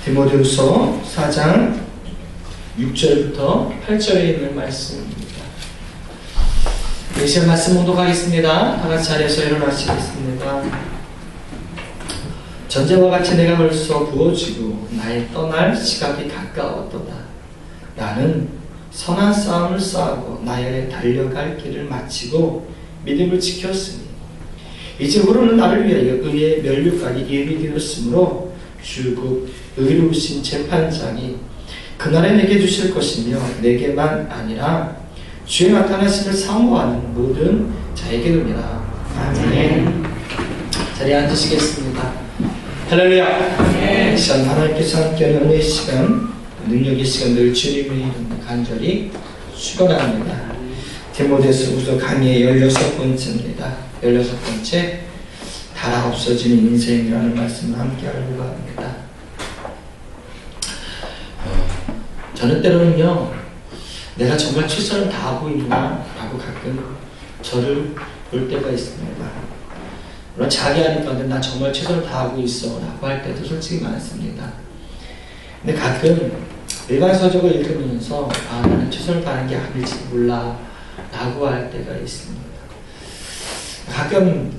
디모데후서 4장 6절부터 8절에 있는 말씀입니다. 이 시간 말씀 봉독하겠습니다. 다같이 자리에서 일어나시겠습니다. 전제와 같이 내가 벌써 부어지고 나의 떠날 시각이 가까웠도다. 나는 선한 싸움을 싸우고 나의 달려갈 길을 마치고 믿음을 지켰으니 이제 후로는 나를 위하여 의의 면류관이 예비되었으므로 주곧 의로우신 재판장이 그날에 내게 주실 것이며 내게만 아니라 주의 나타나심을 사모하는 모든 자에게도니라. 아멘. 자리에 앉으시겠습니다. 할렐루야. 이 시간 하나님께서 함께하는 은혜의 시간, 능력의 시간 늘 주님의 이름으로 간절히 축원합니다. 디모데후서 강의 16번째입니다. 16번째, 다 없어지는 인생이라는 말씀을 함께 하려고 합니다. 저는 때로는요, 내가 정말 최선을 다하고 있나 라고 가끔 저를 볼 때가 있습니다. 물론 자기 하니까 난 정말 최선을 다하고 있어 라고 할 때도 솔직히 많습니다. 근데 가끔 일반 서적을 읽으면서 나는 최선을 다하는 게 아닐지 몰라 라고 할 때가 있습니다. 가끔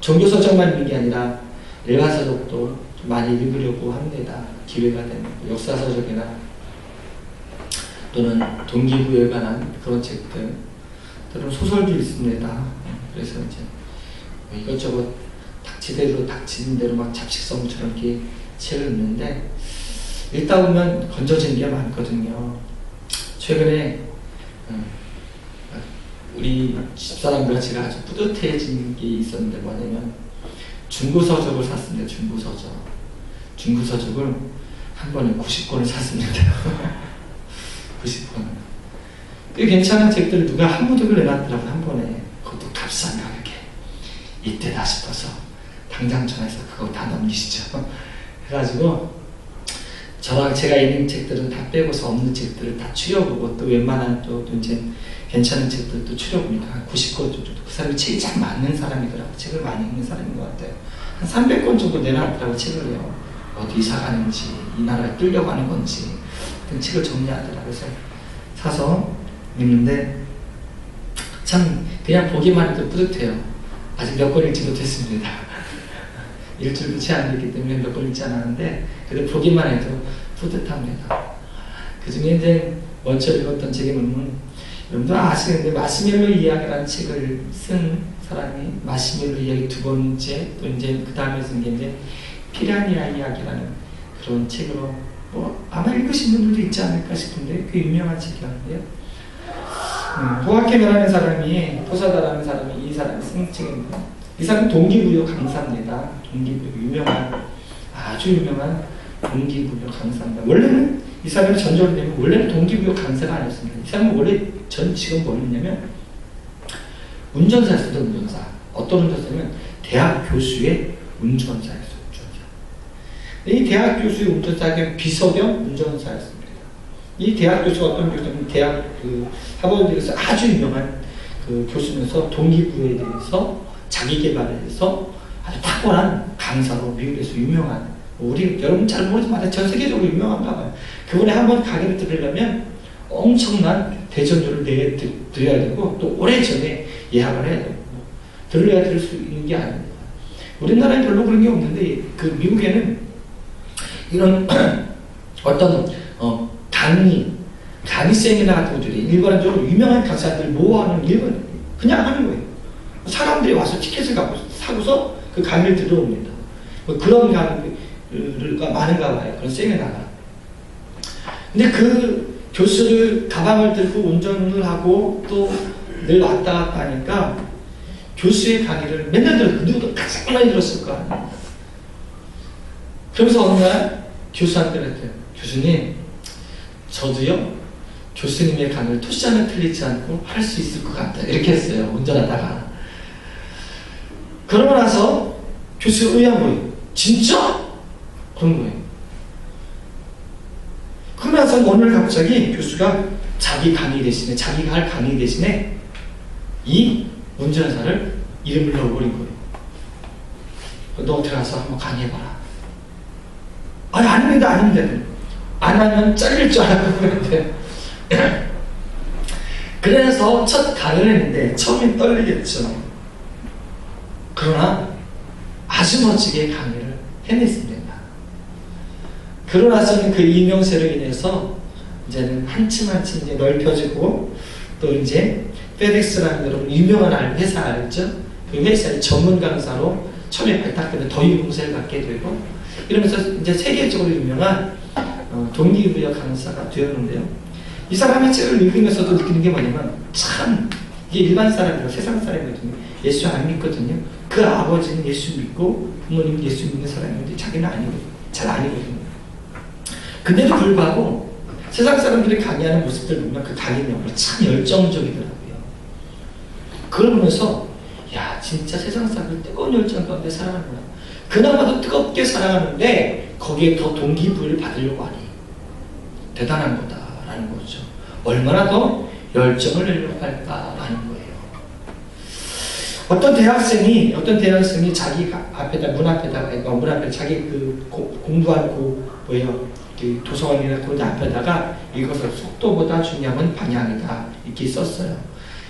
종교서적만 읽는 게 아니라 일반 서적도 좀 많이 읽으려고 합니다. 기회가 되면 역사서적이나 또는 동기부여에 관한 그런 책들, 또는 소설도 있습니다. 그래서 이제 이것저것 닥치는 대로 막 잡식성처럼 이렇게 책을 읽는데 읽다 보면 건져지는 게 많거든요. 최근에 우리 집사람과 제가 아주 뿌듯해진 게 있었는데 뭐냐면 중고서적을 샀습니다. 중고서적을 한 번에 90권을 샀습니다. 90권. 꽤 괜찮은 책들을 누가 한 무득을 내놨더라고요. 한 번에. 그것도 값싼 가격에. 이때다 싶어서 당장 전화해서 그거 다 넘기시죠. 해가지고 제가 있는 책들은 다 빼고서 없는 책들을 다 추려보고 또 웬만한 또 이제 괜찮은 책들도 추려봅니다. 한 90권 정도. 그 사람이 책이 참 많은 사람이더라고요. 책을 많이 읽는 사람인 것 같아요. 한 300권 정도 내놨더라고요. 책을요. 어디 이사 가는지, 이 나라에 끌려고 하는 건지 등 책을 정리하더라고요. 그래서 사서 읽는데 참 그냥 보기만 해도 뿌듯해요. 아직 몇 권 읽지 못했습니다. 일주일도 채 안 됐기 때문에 몇 권 읽지 않았는데 그래도 보기만 해도 뿌듯합니다. 그 중에 이제 먼저 읽었던 책이 여러분도 아시는데 마시멜로 이야기라는 책을 쓴 사람이 마시멜로 이야기 두 번째, 또 이제 그 다음에 쓴 게 이제 피라니아 이야기라는 그런 책으로 아마 읽으신 분들도 있지 않을까 싶은데 꽤 유명한 책이었는데요. 호아케메라는 사람이, 포사다라는 사람이 이 사람이 쓴 책입니다. 이 사람은 동기부여 강사입니다. 아주 유명한 동기부여 강사입니다. 원래는 이 사람이 전적으로 되면 원래는 동기부여 강사가 아니었습니다. 이 사람은 원래 전 지금 뭐였냐면 운전사였습니다. 운전사. 어떤 운전사냐면 대학 교수의 운전사였어요. 이 대학 교수의 운전사가 비서겸 운전사였습니다. 이 대학 교수가 어떤 교수냐면 대학 하버드에서 아주 유명한 교수면서 동기부여에 대해서 자기 개발에 대해서 아주 탁월한 강사로 미국에서 유명한, 우리 여러분 잘 모르지만 전 세계적으로 유명한가 봐요. 그분이 한번 강의를 들으려면 엄청난 대전료를 내드려야 되고 또 오래전에 예약을 해야 되고 들어야 될 수 있는 게 아닙니다. 우리나라에 별로 그런 게 없는데 그 미국에는 이런 어떤 강의 세미나 같은 것들이 일반적으로 유명한 강사들 모아놓은 그냥 하는 거예요. 사람들이 와서 티켓을 사고서 그 강의를 들어옵니다. 그런 강의가 많은가 봐요. 그런 세미나가. 근데 그 교수를 가방을 들고 운전을 하고 또 늘 왔다 갔다 하니까 교수의 강의를 맨날 누구도 가장 많이 들었을 거 아니에요. 그러면서 어느 날 교수한테 그랬대요. 교수님, 저도요 교수님의 강의를 토시자면 틀리지 않고 할 수 있을 것 같다. 이렇게 했어요. 운전하다가. 그러고 나서 교수가 의아한 거예요. 진짜? 그런 거예요. 그러고 나서 어느 날 갑자기 교수가 자기가 할 강의 대신에 이 운전사를 이름을 넣어버린 거예요. 너 들어가서 한번 강의해봐라. 아니 아닙니다, 아닙니다. 안 하면 잘릴 줄 알았고 그랬는데 그래서 첫 강의를 했는데 처음엔 떨리겠죠. 그러나 아주 멋지게 강의를 해냈습니다. 그러고 나서는 그 이명세로 인해서 이제는 한층 한층 이제 넓혀지고 또 이제 페덱스라는 여러분 유명한 회사 알죠? 그 회사의 전문 강사로 처음에 발탁되면 더 유명세를 갖게 되고 이러면서 이제 세계적으로 유명한 동기부여 강사가 되었는데요. 이 사람의 책을 읽으면서도 느끼는 게 뭐냐면 참 이게 일반 사람이고 세상 사람이거든요. 예수 안 믿거든요. 그 아버지는 예수 믿고 부모님 예수 믿는 사람인데 자기는 아니거든요. 잘 아니거든요. 근데도 불구하고 세상 사람들이 강의하는 모습들 보면 그 강의 내용이 참 열정적이더라고요. 그걸 보면서 야 진짜 세상 사람들 뜨거운 열정 가운데 살아가는구나. 그나마도 뜨겁게 살아가는데 거기에 더 동기부여를 받으려고 하니 대단한 거다라는 거죠. 얼마나 더 열정을 내려고 할까라는 거예요. 어떤 대학생이 자기 앞에다 문 앞에 자기 그 공부한 그 도서관이나 그런 앞에다가 이것을 속도보다 중요한 건 방향이다 이렇게 썼어요.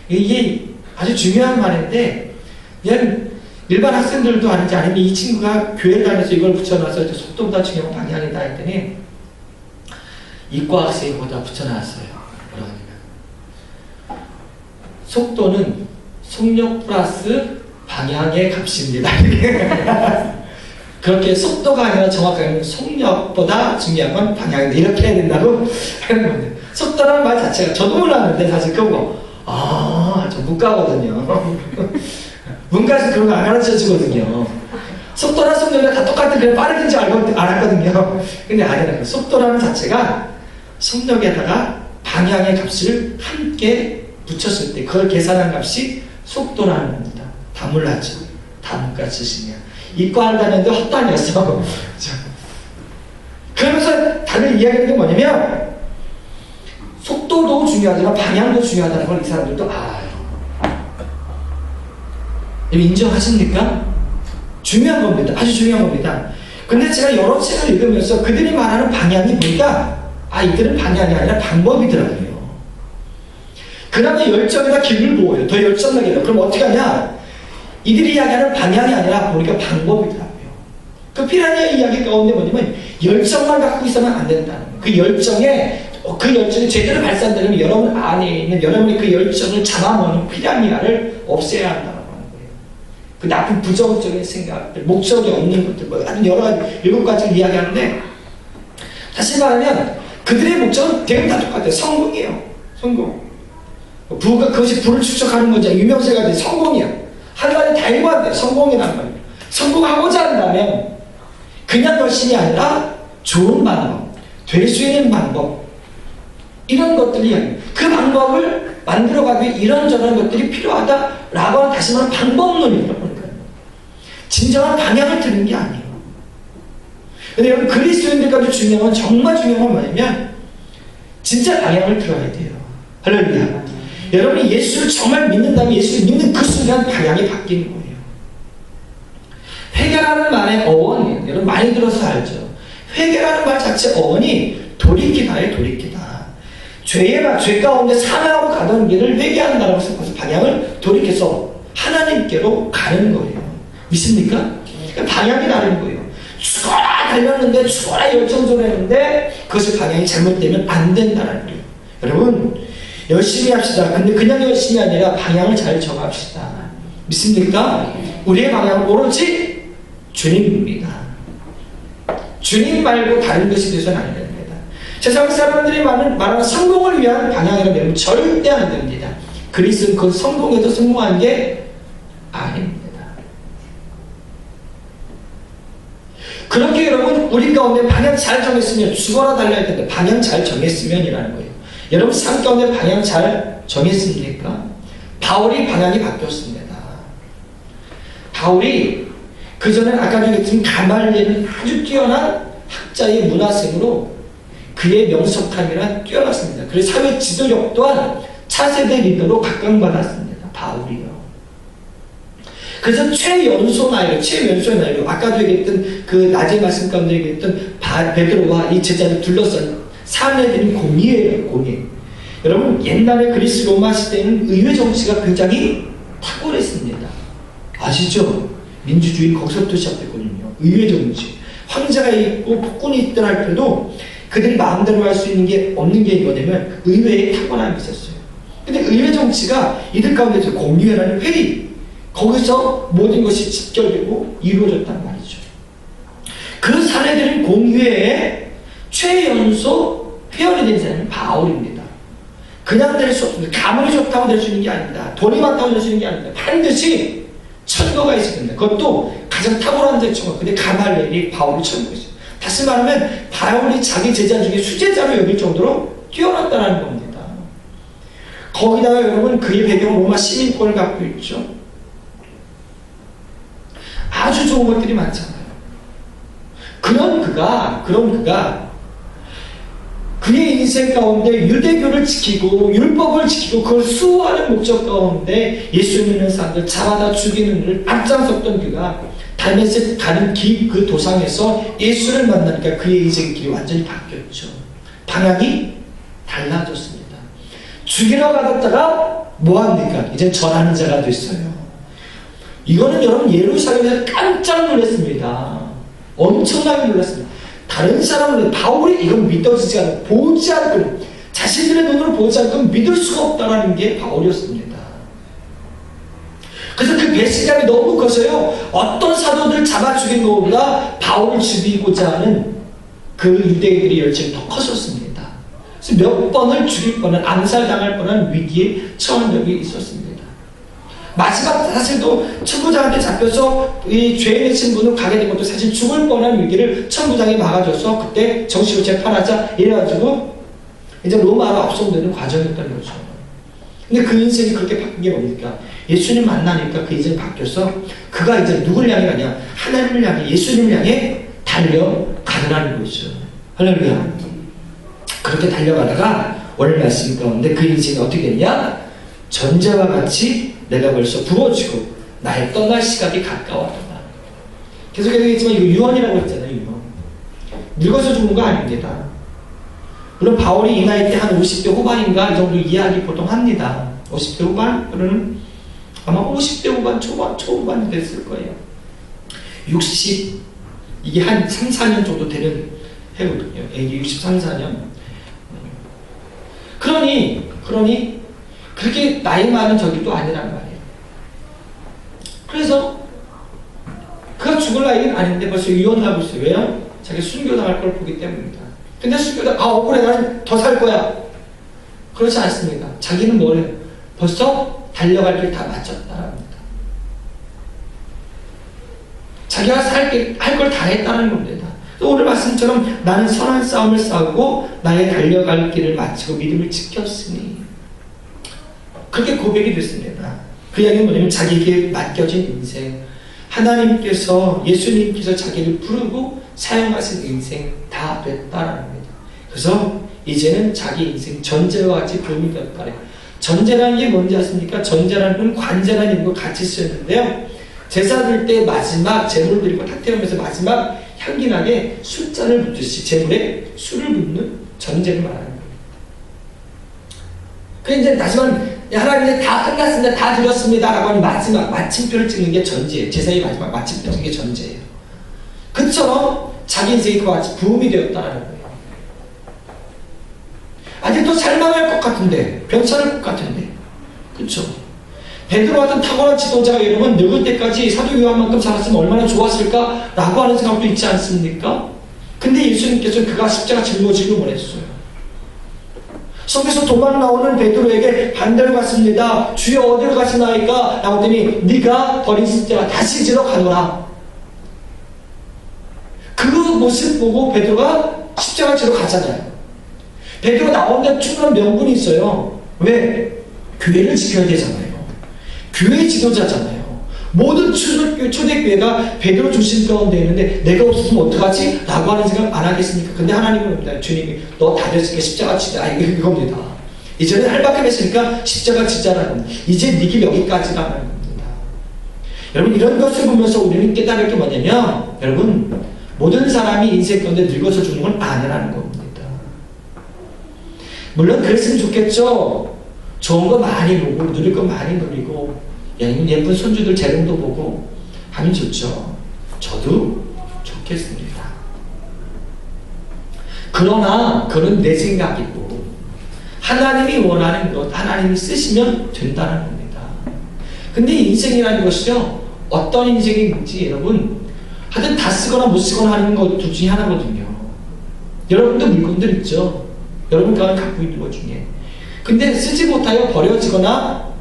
이게 아주 중요한 말인데 그냥 일반 학생들도 아니지 아니면 이 친구가 교회 다니면서 이걸 붙여놔서 속도보다 중요한 건 방향이다 했더니 이과 학생이 거기다 붙여놨어요. 뭐라고 하냐면 속도는 속력 플러스 방향의 값입니다. 그렇게 속도가 아니라 정확하게 속력보다 중요한 건 방향인데 이렇게 해야 된다고 하는 건데 속도라는 말 자체가 저도 몰랐는데 사실 그거 저 문과거든요. 문과에서 그런 거 안 가르쳐 주거든요. 속도나 속력이 다 똑같은 그냥 빠르긴지 알았거든요. 근데 아니라 속도라는 자체가 속력에다가 방향의 값을 함께 붙였을 때 그걸 계산한 값이 속도라는 겁니다. 다 몰랐죠. 다 문과 출신이야. 이과 다녔는데 헛다녔어. 그러면서 다들 이야기하는 게 뭐냐면 속도도 중요하지만 방향도 중요하다는 걸 이 사람들도 알아요. 인정하십니까? 중요한 겁니다. 아주 중요한 겁니다. 근데 제가 여러 책을 읽으면서 그들이 말하는 방향이 보니까 이들은 방향이 아니라 방법이더라고요. 그나마 열정이나 기분을 보여요. 더 열정나게 해요. 그럼 어떻게 하냐? 이들이 이야기하는 방향이 아니라 보니까 방법이더라고요. 그 피라니아 이야기 가운데 뭐냐면 열정만 갖고 있으면 안 된다는 거예요. 그 열정이 제대로 발산되려면 여러분 안에 있는 여러분이 그 열정을 잡아먹는 피라니아를 없애야 한다는 거예요. 그 나쁜 부정적인 생각들, 목적이 없는 것들, 뭐 여러 가지 7가지를 이야기하는데 다시 말하면 그들의 목적은 대부분 다 똑같아요. 성공이에요. 성공. 그것이 부를 축적하는 거죠. 유명세가 돼. 성공이야. 하나님 다 일관돼. 성공이란 말이에요. 성공하고자 한다면 그냥 열심이 아니라 좋은 방법, 될 수 있는 방법 이런 것들이 그 방법을 만들어가기 위해 이런저런 것들이 필요하다라고 하는 다시 말하면 방법론이라고 하는 거예요. 진정한 방향을 드는 게 아니에요. 근데 여러분 그리스도인들까지 중요한 건 정말 중요한 건 뭐냐면 진짜 방향을 들어야 돼요. 할렐루야. 여러분이 예수를 정말 믿는다면 예수를 믿는 그 순간 방향이 바뀌는 거예요. 회개라는 말의 어원이에요. 여러분 많이 들어서 알죠. 회개라는 말 자체 어원이 돌이키다에 돌이키다. 죄 가운데 사망하고 가던 길을 회개한다라고 해서 방향을 돌이켜서 하나님께로 가는 거예요. 믿습니까? 그러니까 방향이 다른 거예요. 죽어라 달렸는데 죽어라 열정적으로 했는데 그것이 방향이 잘못되면 안 된다는 거예요. 여러분 열심히 합시다. 근데 그냥 열심히 아니라 방향을 잘 정합시다. 믿습니까? 우리의 방향은 오로지 주님입니다. 주님 말고 다른 것이 되서는 안 됩니다. 세상 사람들이 말하는 성공을 위한 방향이라면 절대 안 됩니다. 그리스도는 그 성공에도 성공한 게 아닙니다. 그렇게 여러분 우리 가운데 방향 잘 정했으면 죽어라 달려야 되는데 방향 잘 정했으면이라는 거예요. 여러분 삶 가운데 방향 잘 정했습니까? 바울이 방향이 바뀌었습니다. 바울이 그전에 아까 얘기했지만 가말리엘은 아주 뛰어난 학자의 문화생으로 그의 명석함이란 뛰어났습니다. 그래서 사회 지도력 또한 차세대 리더로 각광받았습니다. 바울이요. 그래서 최연소의 나이로 아까도 얘기했던 그 낮의 말씀 가운데 얘기했던 베드로와 이 제자를 둘러싼 사내들은 공의예요, 공의. 여러분, 옛날에 그리스 로마 시대에는 의회 정치가 굉장히 탁월했습니다. 아시죠? 민주주의 거기서부터 시작됐거든요. 의회 정치. 황제가 있고 폭군이 있더라 할때도 그들이 마음대로 할 수 있는 게 없는 게 뭐냐면 의회에 탁월함이 있었어요. 근데 의회 정치가 이들 가운데서 공의회라는 회의, 거기서 모든 것이 집결되고 이루어졌단 말이죠. 그 사례들은 공의회의 최연소 회원이 된 사람이 바울입니다. 그냥 될 수 없습니다. 가문이 좋다고 될 수 있는 게 아닙니다. 돈이 많다고 될 수 있는 게 아닙니다. 반드시 천거가 있어야 됩니다. 그것도 가장 탁월한 제청거. 근데 가말리엘이 바울을 천거했어요. 다시 말하면 바울이 자기 제자 중에 수제자로 여길 정도로 뛰어났다는 겁니다. 거기다가 여러분 그의 배경 로마 시민권을 갖고 있죠. 아주 좋은 것들이 많잖아요. 그런 그가 그의 인생 가운데 유대교를 지키고 율법을 지키고 그걸 수호하는 목적 가운데 예수 믿는 사람들 잡아다 죽이는 일을 앞장섰던 그가 다메섹 가는 길 그 도상에서 예수를 만나니까 그의 인생 길이 완전히 바뀌었죠. 방향이 달라졌습니다. 죽이러 가다가 뭐합니까? 이제 전하는 자가 됐어요. 이거는 여러분 예루살렘에서 깜짝 놀랐습니다. 엄청나게 놀랐습니다. 다른 사람은 바울이 이건 믿어지지 않고 보지 않고 자신들의 눈으로 보지 않고 믿을 수가 없다는 게 바울이었습니다. 그래서 그 배신감이 너무 커서요. 어떤 사도들을 잡아 죽인 것보다 바울을 죽이고자 하는 그 유대인들의 열정이 더 컸었습니다. 그래서 몇 번을 죽일 뻔한 암살당할 뻔한 위기에 처한 적이 있었습니다. 마지막 사실도 천부장한테 잡혀서 이 죄인의 신분으로 가게 된 것도 사실 죽을 뻔한 위기를 천부장이 막아줘서 그때 정식으로 재판하자 이래가지고 이제 로마로 압송되는 과정이었던 거죠. 근데 그 인생이 그렇게 바뀐 게 뭡니까? 예수님 만나니까 그 인생이 바뀌어서 그가 이제 누굴 향해 가냐? 하나님을 향해, 예수님을 향해 달려가더라는 거죠. 할렐루야. 그렇게 달려가다가 오늘 말씀 가운데 그 인생이 어떻게 됐냐? 전제와 같이 내가 벌써 부러지고 나의 떠날 시각이 가까웠다. 계속 얘기했지만 이거 유언이라고 했잖아요. 유언. 늙어서 죽는 거 아닙니다. 물론 바울이 이 나이 때 한 50대 후반인가 이 정도 이야기 보통 합니다. 50대 후반? 그러면 아마 50대 후반 초후반이 됐을 거예요. 60 이게 한 3, 4년 정도 되는 해거든요. 이게 63, 4년. 그러니 그렇게 나이 많은 저기도 아니란 말이에요. 그래서 그가 죽을 나이는 아닌데 벌써 유언을 하고 있어요. 왜요? 자기 순교당할 걸 보기 때문입니다. 근데 억울해, 나는 더 살 거야. 그렇지 않습니다. 자기는 뭐래요? 벌써 달려갈 길 다 마쳤다는 겁니다. 자기가 할 걸 다 했다는 겁니다. 또 오늘 말씀처럼 나는 선한 싸움을 싸우고 나의 달려갈 길을 마치고 믿음을 지켰으니 그렇게 고백이 됐습니다. 그 이야기는 뭐냐면 자기에게 맡겨진 인생, 하나님께서 예수님께서 자기를 부르고 사용하신 인생 다 됐다라는 겁니다. 그래서 이제는 자기 인생 전제와 같이 도움이 되었다. 전제라는 게 뭔지 아십니까? 전제라는 건 관제라는 이름과 같이 쓰였는데요. 제사 드릴 때 마지막 제물을 드리고 탁태우면서 마지막 향기나게 술잔을 붓듯이 제물에 술을 붓는 전제를 말하는 거예요. 그 이제 다시 말하면 하나님 이제 다 끝났습니다. 다 드렸습니다. 라고 하는 마지막 마침표를 찍는 게 전제예요. 제사의 마지막 마침표 찍는 게 전제예요. 그처럼 자기 인생이 그와 같이 부음이 되었다는 거예요. 아직도 살만할 것 같은데, 괜찮을 것 같은데, 그렇죠? 베드로 같은 탁월한 지도자가 여러분 늙을 때까지 사도 요한만큼 살았으면 얼마나 좋았을까라고 하는 생각도 있지 않습니까? 근데 예수님께서는 그가 십자가 짊어지기를 원했어요. 속에서 도망 나오는 베드로에게 반대로 갔습니다. 주여 어디로 가시나이까? 라고 했더니 네가 버린 십자가 다시 지러 가노라. 그 모습 보고 베드로가 십자가 지러 가잖아요. 베드로 나오는데 충분한 명분이 있어요. 왜? 교회를 지켜야 되잖아요. 교회 지도자잖아요. 모든 초대교회가 베드로 중심 가운데 있는데 내가 없으면 어떡하지? 라고 하는 생각 안 하겠습니까? 근데 하나님은 옵니다. 주님이 너 다 됐으니까 십자가 지자. 이겁니다. 이제는 할 만큼 했으니까 십자가 지자라는 겁니다. 이제 네 길 여기까지라는 겁니다. 여러분 이런 것을 보면서 우리는 깨달을 게 뭐냐면 여러분 모든 사람이 인생 가운데 늙어서 죽는 건 아니라는 겁니다. 물론 그랬으면 좋겠죠. 좋은 거 많이 보고 누릴 거 많이 누리고 예쁜 손주들 재롱도 보고 하면 좋죠. 저도 좋겠습니다. 그러나 그건 내 생각이고 하나님이 원하는 것, 하나님이 쓰시면 된다는 겁니다. 근데 인생이라는 것이요, 어떤 인생인지 여러분 하여튼 다 쓰거나 못 쓰거나 하는 것 둘 중에 하나거든요. 여러분도 물건들 있죠. 여러분가 갖고 있는 것 중에. 근데 쓰지 못하여 버려지거나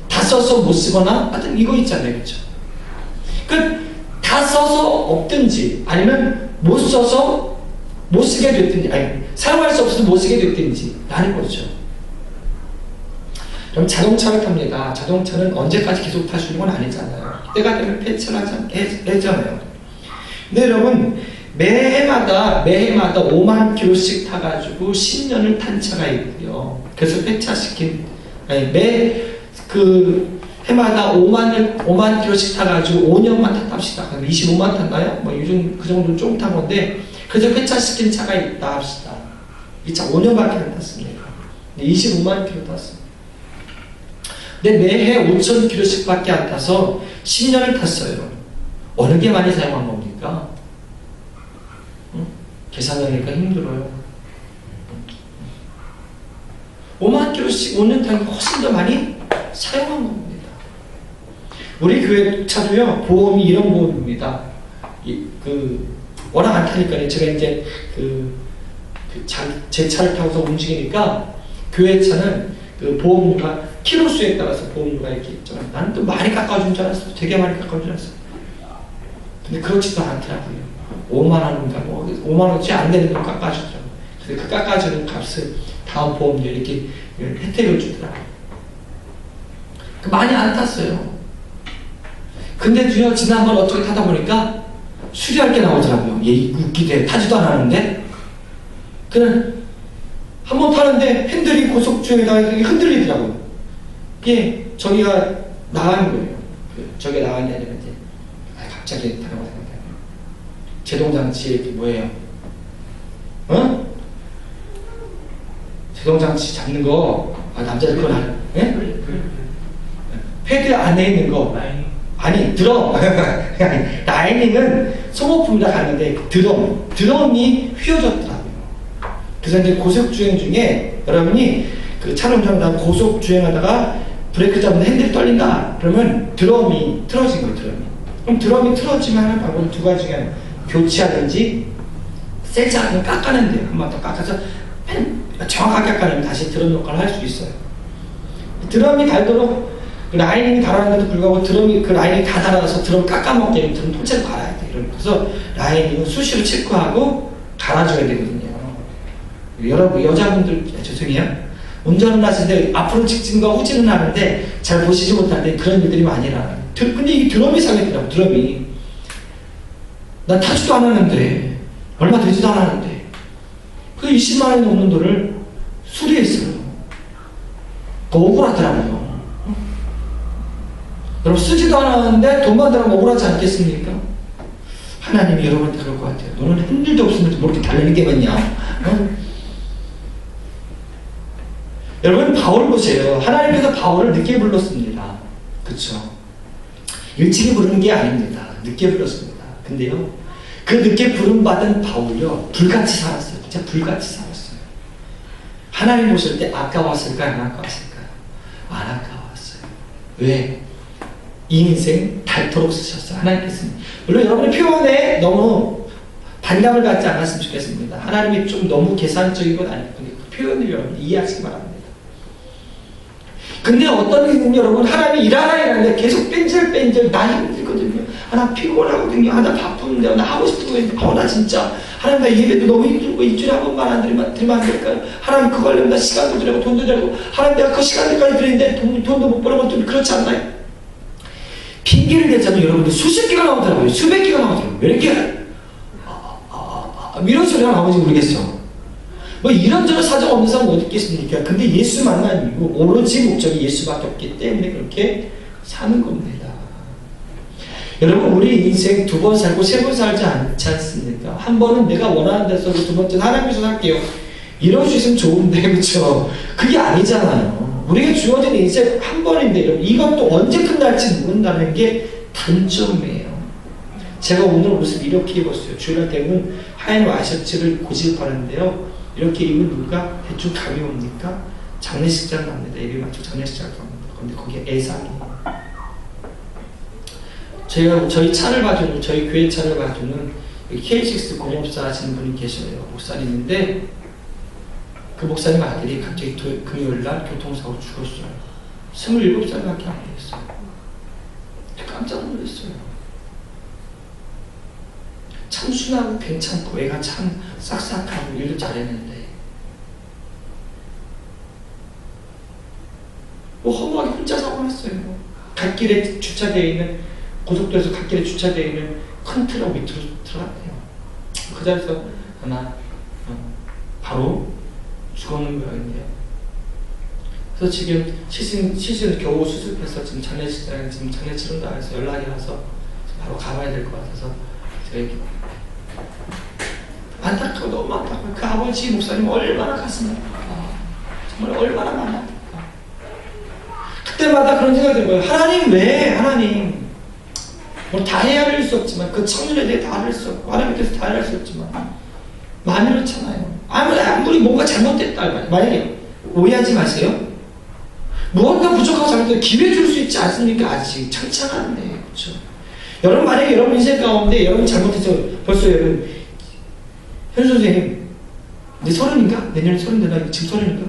다 써서 못 쓰거나 하여튼 이거 있잖아요. 그렇죠? 다 써서 없든지 아니면 못 써서 못 쓰게 됐든지 아니 사용할 수 없어서 못 쓰게 됐든지 라는 거죠. 그럼 자동차를 탑니다. 자동차는 언제까지 계속 탈 수 있는 건 아니잖아요. 때가 되면 폐차를 하잖아요. 근데 여러분 매해마다 5만 킬로씩 타가지고 10년을 탄 차가 있고요. 그래서 폐차시킨 해마다 5만 킬로씩 타가지고 5년만 탔답시다. 그럼 25만 탔나요? 뭐 요즘 그 정도 좀 탄 건데 그래서 폐차시킨 차가 있다 합시다. 이 차 5년밖에 안 탔습니다. 25만 킬로 탔습니다. 근데 매해 5천 킬로씩 밖에 안 타서 10년을 탔어요. 어느 게 많이 사용한 겁니까? 계산하니까 힘들어요. 5만 킬로씩 5년 타기 훨씬 더 많이 사용한 겁니다. 우리 교회 차도요, 보험이 이런 보험입니다. 워낙 안 타니까요. 제가 이제 제 차를 타고서 움직이니까 교회 차는 보험료가 킬로수에 따라서 보험료가 이렇게 있잖아요. 나는 또 많이 깎아준 줄 알았어. 되게 많이 깎아준 줄 알았어. 근데 그렇지도 않더라고요. 5만원인가 5만원치 안 되는 거 깎아주더라고요. 그래서 그 깎아주는 값을 다음 보험료 이렇게 혜택을 주더라고요. 많이 안 탔어요. 근데 지난번 어떻게 타다 보니까 수리할 게 나오더라고요. 얘 웃기대. 타지도 않았는데 그냥 한번 타는데 핸들이 고속주행에다가 흔들리더라고요. 이게 저기가 나가는 거예요. 저게 나가는 게 아니라 이제 갑자기 타라고 생각해요. 제동장치 뭐예요? 제동장치 잡는 거 남자들 그건 안 해? 패드 안에 있는 거 아니 드럼 라이닝은 소모품이라 하는데 드럼이 휘어졌더라고요. 그래서 이제 고속주행 중에 여러분이 그 차를 운전하다가 고속주행하다가 브레이크 잡는데 핸들이 떨린다 그러면 드럼이 틀어진 거예요. 그럼 드럼이 틀어지면 하는 방법은 두 가지 중에 하나, 교체하든지 세지 않으면 깎아내면 돼요. 한 번 더 깎아서 정확하게 깎아내면 다시 드럼 역할을 할 수 있어요. 드럼이 닳도록 라이닝이 달았는데도 불구하고 드럼이 그 라이닝이 다 달아서 드럼 깎아먹게 되면 드럼 통째로 갈아야 돼. 그래서 라이닝은 수시로 체크하고 갈아줘야 되거든요. 여러분 여자분들 죄송해요. 운전을 하시는데 앞으로 직진과 후진은 하는데 잘 보시지 못하는데 그런 일들이 많이 일어나요. 근데 이 드럼이 상했더라고. 드럼이 난 타지도 않았는데 얼마 되지도 않았는데 그 20만 원이 넘는 돈을 수리했어요. 그 억울하더라고요. 여러분 쓰지도 않았는데 돈만 들어가면 억울하지 않겠습니까? 하나님이 여러분한테 그럴 것 같아요. 너는 한 일도 없으면 뭐 이렇게 달리는 게 많냐? 여러분 바울 보세요. 하나님께서 바울을 늦게 불렀습니다. 그렇죠? 일찍이 부르는 게 아닙니다. 늦게 불렀습니다. 근데요, 그 늦게 부름받은 바울요 불같이 살았어요. 진짜 불같이 살았어요. 하나님 보실 때 아까웠을까요? 안 아까웠을까요? 안 아까웠어요. 왜? 이 인생 닳도록 쓰셨어요. 하나님께서는. 물론 여러분의 표현에 너무 반감을 갖지 않았으면 좋겠습니다. 하나님이 좀 너무 계산적인 건 아닐 뿐이고 그 표현을 여러분 이해하시기 바랍니다. 근데 어떤 일은 여러분 하나님이 일하라 이러는데 계속 뺀질뺀질 나 힘들거든요. 나 피곤하거든요. 나 바쁜데 나 하고 싶은 거 있는데 나 진짜 하나님 나 예배도 너무 힘들고 일주일에 한 번만 안 드리면 안 될까요? 하나님 그거 하려면 나 시간도 들고 돈도 들고 하나님 내가 그 시간들까지 드리는데 돈도 못 버는 것도 그렇지 않나요? 핑계를 대자면 여러분들 수십 개가 나오더라고요. 수백 개가 나오더라고요. 왜 이렇게 이런 소리가 나오는지 모르겠어. 뭐 이런저런 사정 없는 사람 어디 있겠습니까? 근데 예수 만난 이유 오로지 목적이 예수밖에 없기 때문에 그렇게 사는 겁니다. 여러분, 우리 인생 2번 살고 3번 살지 않지 않습니까? 한 번은 내가 원하는 데서, 두 번째는 하나님께서 살게요. 이럴 수 있으면 좋은데, 그쵸? 그게 아니잖아요. 우리에게 주어진 인생 한 번인데, 여러분, 이것도 언제 끝날지 모른다는 게 단점이에요. 제가 오늘 옷을 이렇게 입었어요. 주일날 때는 하얀 와이셔츠를 고집하는데요. 이렇게 입은 이유가 대충 감이 옵니까? 장례식장 갑니다. 예비 맞춰 장례식장 갑니다. 근데 거기에 애상이에요. 저희 차를 봐주는, 저희 교회 차를 봐주는 K6 공업사 하시는 분이 계셔요. 목사님인데, 그 목사님 아들이 갑자기 금요일날 교통사고 죽었어요. 27살밖에 안 됐어요. 깜짝 놀랐어요. 참 순하고 괜찮고 애가 참 싹싹하고 일도 잘했는데 뭐 허무하게 혼자 사고 났어요. 갓길에 주차되어 있는, 고속도로에서 갓길에 주차되어 있는 큰 트럭 밑으로 들어갔대요. 그 자리에서 아마 바로 죽었는 모양이에요. 그래서 지금 시신 겨우 수습해서 지금 장례식장에 지금 장례 치른다 해서 연락이 와서 바로 가봐야 될 것 같아서 제가 안타까워, 너무 안타까워. 그 아버지 목사님 얼마나 가슴이 아프까. 정말 얼마나 많이 아프까. 그때마다 그런 생각이 들어요. 하나님 왜? 하나님 뭐 다 헤아릴 수 없지만, 그 청년에 대해 다 할 수 없고 하나님께서 다 할 수 없지만 많이 그렇잖아요. 아무리 뭔가 잘못됐다, 만약에 오해하지 마세요. 무언가 부족하고 잘못된 기회 줄 수 있지 않습니까? 아직 창창한데, 그렇죠? 여러분, 만약에 여러분 인생 가운데 여러분 잘못해서 벌써 여러분, 현 선생님, 내 30인가? 내년에 30 되나? 지금 30인가?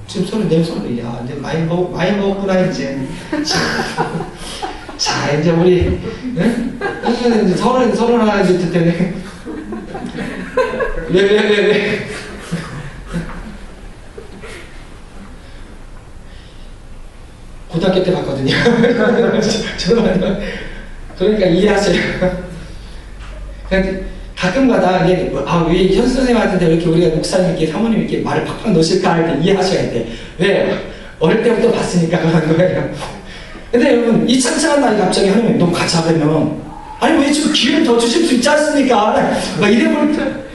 지금 30, 내년 30. 야, 이제 많이 먹었구나, 이제. 자, 이제 우리, 응? 이제 31 이제 되네. 왜? 고등학교 때 봤거든요. 그러니까 이해하세요. 가끔가다 왜 현 선생님한테 이렇게 우리가 목사님 이렇게 사모님 이렇게 말을 팍팍 넣으실까 할 때 이해하셔야 돼. 왜? 어릴 때부터 봤으니까 그런 거예요. 근데 여러분, 이 창창한 날이 갑자기 하나님 너무 같이 하면, 아니 왜 지금 기회를 더 주실 수 있지 않습니까? 막 이래버릴 때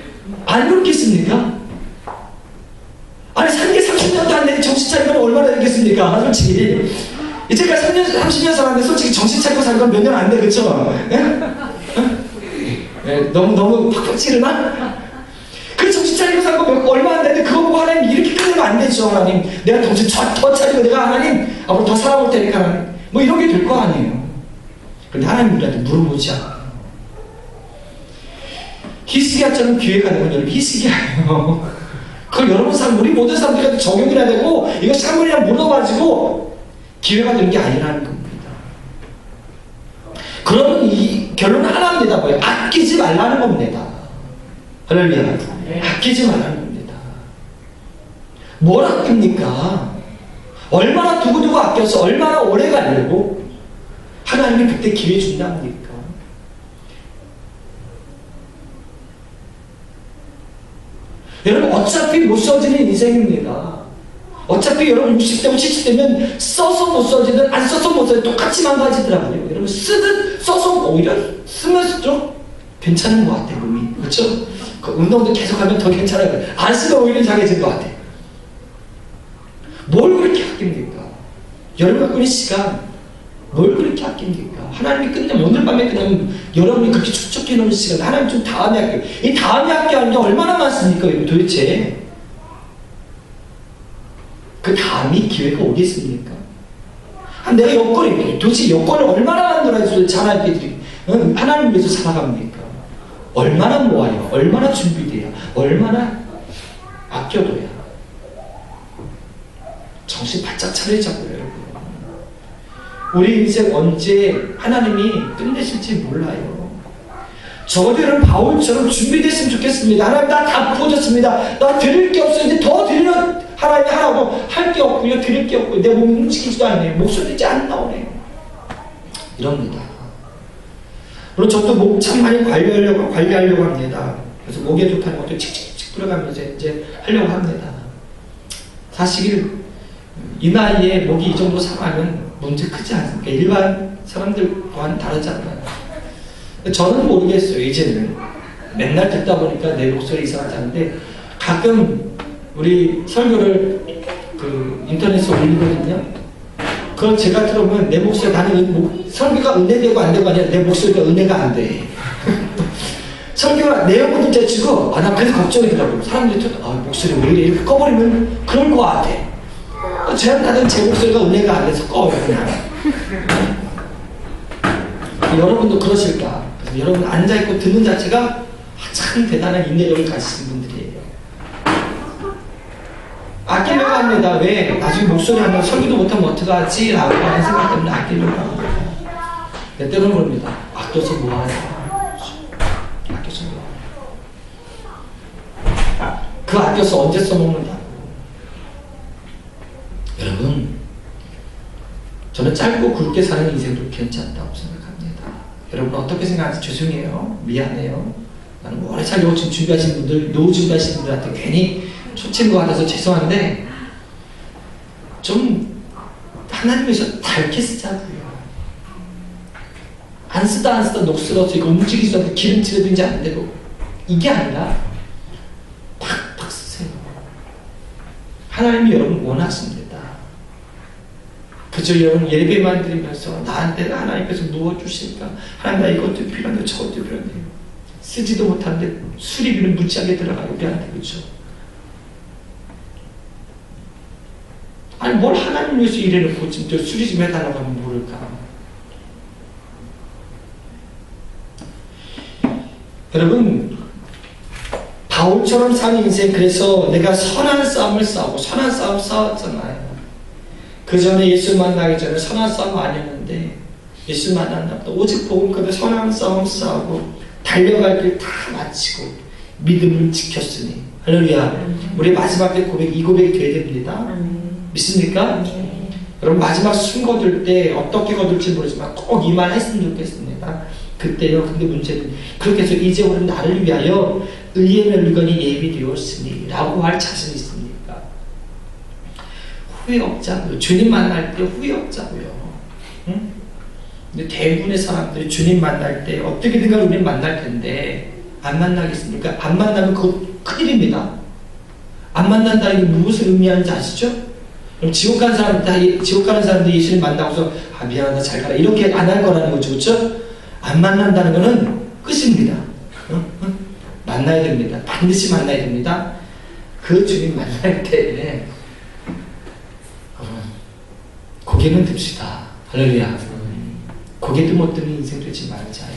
안 그렇겠습니까? 아니 산 게 30년도 안 되니 정신 차리면 얼마나 되겠습니까? 솔직히 이제까지 30년 살았는데 솔직히 정신 차리고 살 건 몇 년 안 돼, 그쵸? 너무 팍팍 찌르나? 그 정신 차리고 산 거 얼마 안 되는데 그거 보고 하나님 이렇게 끝내면 안 되죠. 하나님 내가 정신 더 차리고 내가 하나님 앞으로 더 살아볼 테니까 하나님 뭐 이런 게 될 거 아니에요. 근데 하나님 우리한테 물어보지 않아요. 히스기야처럼 기회가 되면 여러분 히스기야예요. 그걸 여러분 우리 모든 사람들한테 적용을 해야 되고, 이거 사물이랑 물어가지고 기회가 되는 게 아니라는 겁니다. 그러면 이 결론은 하나입니다. 뭐예요? 아끼지 말라는 겁니다. 할렐루야. 아끼지 말라는 겁니다. 뭘 아낍니까? 얼마나 두고두고 아껴서 얼마나 오래 가려고 하나님이 그때 기회 준답니까? 여러분, 어차피 못 써지는 인생입니다. 어차피 여러분 60대고 70대면 써서 못 써지든 안 써서 못 써지든 똑같이 망가지더라고요. 여러분, 쓰든 써서 오히려 쓰면서 좀 괜찮은 것 같아요, 몸이. 그렇죠? 그 운동도 계속하면 더 괜찮아요. 안 쓰면 오히려 이상해질 것 같아요. 뭘 그렇게 아낍니까? 여러분 갖고 있는 시간, 뭘 그렇게 아낍니까? 하나님이 끝내면, 오늘 밤에 끝내면 여러분이 그렇게 축적해 놓은 시간, 하나님 좀 다음에 할게요. 이 다음에 할게 하는 게 얼마나 많습니까? 이거 도대체. 그 다음이 기회가 오겠습니까? 내가 여건이, 도대체 여건을 얼마나 만들어야지 하나님께 하나님 위해서 살아갑니까? 얼마나 모아야, 얼마나 준비돼야, 얼마나 아껴둬야. 정신 바짝 차리자고요, 여러분. 우리 인생 언제 하나님이 끝내실지 몰라요. 적어도 여러분 바울처럼 준비됐으면 좋겠습니다. 하나님 나 다 부어졌습니다. 나 드릴 게 없어요. 이제 더 드리면 하나님이 하라고 할 게 없고요. 드릴 게 없고요. 내 몸이 움직이지도 않네요. 목소리 이제 안 나오네요. 이럽니다. 물론 저도 목 참 많이 관리하려고 합니다. 그래서 목에 좋다는 것도 칙칙칙 뿌려가면서 이제 하려고 합니다. 사실 이 나이에 목이 이 정도 상하면 문제 크지 않습니까? 일반 사람들과는 다르지 않나요? 저는 모르겠어요. 이제는 맨날 듣다 보니까 내 목소리 이상하지 않은데 가끔 우리 설교를 그 인터넷에 올리거든요. 그걸 제가 들어보면 내 목소리, 나는 설교가 은혜되고 안 되고 아니라 내 목소리가 은혜가 안 돼. 설교가 내용은 진짜치고 나 그래서 걱정이더라고요. 사람들이 목소리 왜 이래 이렇게 꺼버리면 그럴 것 같아. 나는 제 목소리가 은혜가 안 돼서 꺼요 그냥. 여러분도 그러실까? 그래서 여러분 앉아있고 듣는 자체가 참 대단한 인내력을 가지신 분들이에요. 아끼려고 합니다. 왜? 나중에 목소리 하면 설교도 못하면 어떡하지? 라고 하는 생각 때문에 아끼려고 합니다. 때로는 그럽니다. 아껴서 뭐하냐? 아껴서 뭐하냐? 그 아껴서 언제 써먹는다고? 여러분, 저는 짧고 굵게 사는 인생도 괜찮다고 생각합니다. 여러분 어떻게 생각하는지 죄송해요. 미안해요. 나는 오래 살려고 지금 준비하신 분들, 노후 준비하신 분들한테 괜히 초치는 것 같아서 죄송한데 좀 하나님에서 닳게 쓰자고요. 안 쓰다 녹슬어서 이거 움직이지도 않고 기름칠해도 이제 안 되고 이게 아니라 팍팍 쓰세요. 하나님이 여러분 원하십니다. 그저 여러분 예배만 드리면서 나한테 하나님께서 무엇 주실까? 하나님 나 이것도 필요한데 저것도 필요한데 쓰지도 못하는데 수리비는 무지하게 들어가요. 우리한테. 그렇죠? 아니 뭘 하나님 위해서 일해놓고 지금 수리 좀 해달라고 하면 모를까? 여러분 바울처럼 사는 인생, 그래서 내가 선한 싸움을 싸우고 선한 싸움 싸웠잖아요. 그 전에 예수 만나기 전에 선한 싸움 아니었는데 예수 만난다부터 오직 복음 끝에 선한 싸움 싸우고 달려갈 길 다 마치고 믿음을 지켰으니 할렐루야. 우리 마지막 때 고백, 이 고백이 돼야 됩니다. 믿습니까? 여러분 마지막 숨 거둘 때 어떻게 거둘지 모르지만 꼭 이 말 했으면 좋겠습니다. 그때요. 근데 문제는 그렇게 해서 이제 우리는 나를 위하여 의의 멸류관이 예비되었으니 라고 할 자신이 있습니까? 후회 없자고요. 주님 만날 때 후회 없자고요. 응? 근데 대부분의 사람들이 주님 만날 때 어떻게든 간에 우리는 만날 텐데 안 만나겠습니까? 안 만나면 그거 큰일입니다. 안 만난다는 게 무엇을 의미하는지 아시죠? 그럼 지옥 가는 사람들 예수님 만나고서 미안하다 잘 가라 이렇게 안 할 거라는 거죠. 그렇죠? 안 만난다는 거는 끝입니다. 만나야 됩니다. 반드시 만나야 됩니다. 그 주님 만날 때 고개는 듭시다. 할렐루야. 고개도 못 드는 인생 되지 말자고요.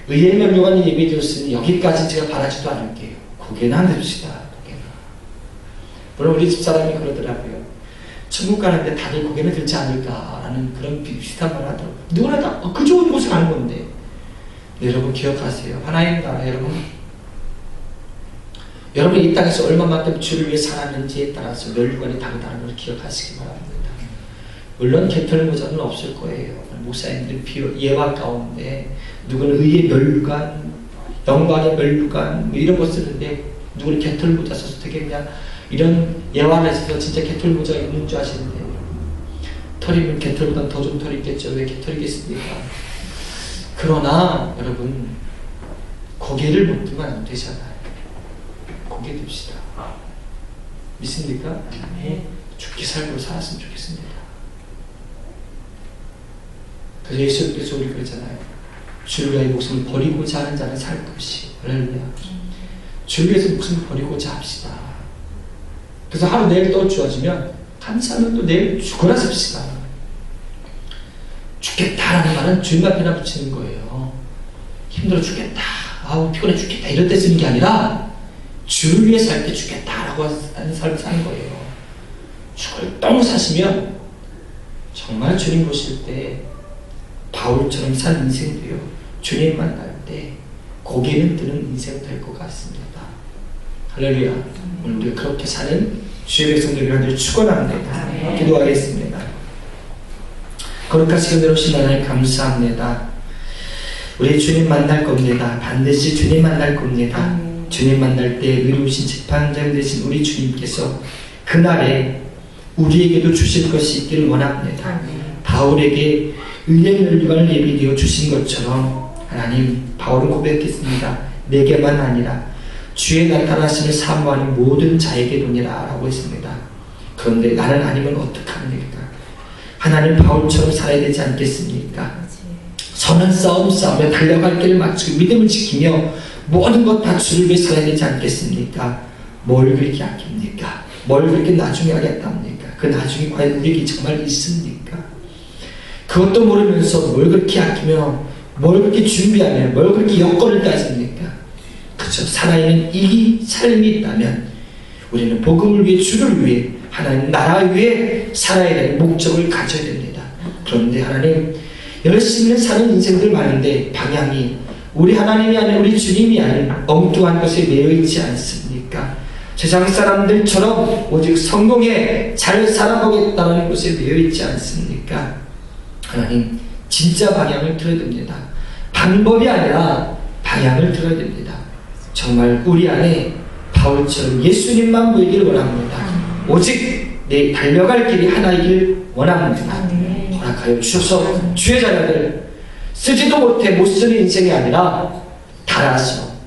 의의 멸류관이 예비되었으니 여기까지 제가 바라지도 않을게요. 고개는 안 듭시다. 고개는. 물론 우리 집사람이 그러더라고요. 천국 가는데 다들 고개는 들지 않을까라는 그런 비슷한 말 하더라고요. 누구나 다 그 좋은 곳을 가는 건데. 네, 여러분 기억하세요. 하나님 나라 여러분 이 땅에서 얼마만큼 주를 위해 살았는지에 따라서 멸류관이 다르다는 걸 기억하시기 바랍니다. 물론 개털모자는 없을 거예요. 목사님들 예화 가운데 누구는 의의 멸류관, 영광의 멸류관 뭐 이런 거 쓰는데 누구는 개털모자 써서 되겠냐 이런 예화를 해서 진짜 개털모자가 있는 줄 아시는데 털이면 개털보다 더 좀 털이 있겠죠. 왜 개털이겠습니까? 그러나 여러분 고개를 못 들면 안 되잖아요. 고개 듭시다. 믿습니까? 네. 죽기 살고 살았으면 좋겠습니다. 그래서 예수님께서 우리 그랬잖아요. 주를 위하여 목숨을 버리고자 하는 자는 살 것이. 할렐루야. 주를 위해서 목숨을 버리고자 합시다. 그래서 하루 내일 또 주어지면 감사하면 또 내일 죽어라 삽시다. 죽겠다라는 말은 주님 앞에나 붙이는 거예요. 힘들어 죽겠다. 아우 피곤해 죽겠다. 이럴 때 쓰는 게 아니라 주를 위해 살 때 죽겠다라고 하는 삶을 사는 거예요. 죽을 똥 사시면 정말 주님 보실 때 바울처럼 산 인생도요. 주님 만날 때 고개는 드는 인생 될 것 같습니다. 할렐루야. 오늘도 그렇게 사는 주의 백성들을 축원합니다. 기도하겠습니다. 거룩하시고 내려오신 하나님 감사합니다. 우리 주님 만날 겁니다. 반드시 주님 만날 겁니다. 주님 만날 때 의로우신 재판장 되신 우리 주님께서 그날에 우리에게도 주실 것이 있기를 원합니다. 바울에게 의의 멸류관을 예비되어 주신 것처럼 하나님, 바울은 고백했습니다. 내게만 아니라 주의 나타나심을 사모하는 모든 자에게도니라 라고 했습니다. 그런데 나는 아니면 어떡합니까? 하나님, 바울처럼 살아야 되지 않겠습니까? 선한 싸움 싸우며 달려갈 길을 마치고 믿음을 지키며 모든 것 다 주를 위해 살아야 되지 않겠습니까? 뭘 그렇게 아낍니까? 뭘 그렇게 나중에 하겠답니까? 그 나중에 과연 우리에게 정말 있습니까? 그것도 모르면서 뭘 그렇게 아끼며 뭘 그렇게 준비하며 뭘 그렇게 여건을 따집니까? 그저 살아있는 이 삶이 있다면 우리는 복음을 위해, 주를 위해, 하나님 나라 위해 살아야 되는 목적을 가져야 됩니다. 그런데 하나님, 열심히 사는 인생들 많은데 방향이 우리 하나님이 아닌, 우리 주님이 아닌 엉뚱한 것에 매여 있지 않습니까? 세상 사람들처럼 오직 성공에 잘 살아보겠다는 것에 매여 있지 않습니까? 하나님, 진짜 방향을 들어야 됩니다. 방법이 아니라 방향을 들어야 됩니다. 정말 우리 안에 바울처럼 예수님만 보이기를 원합니다. 오직 내 달려갈 길이 하나이길 원합니다. 허락하여 주셔서 주의 자녀들 쓰지도 못해 못 쓰는 인생이 아니라 다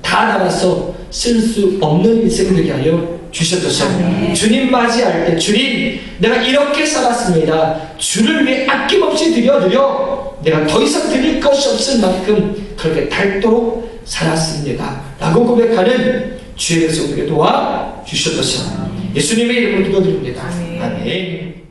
달아서 쓸 수 없는 인생 되게 하여 주셔서 주님 맞이할 때, 주님 내가 이렇게 살았습니다. 주를 위해 아낌없이 드려 내가 더 이상 드릴 것이 없을 만큼 그렇게 닳도록 살았습니다 라고 고백하는 주의 백성들에게 도와주셔서 예수님의 이름으로 기도드립니다. 아멘.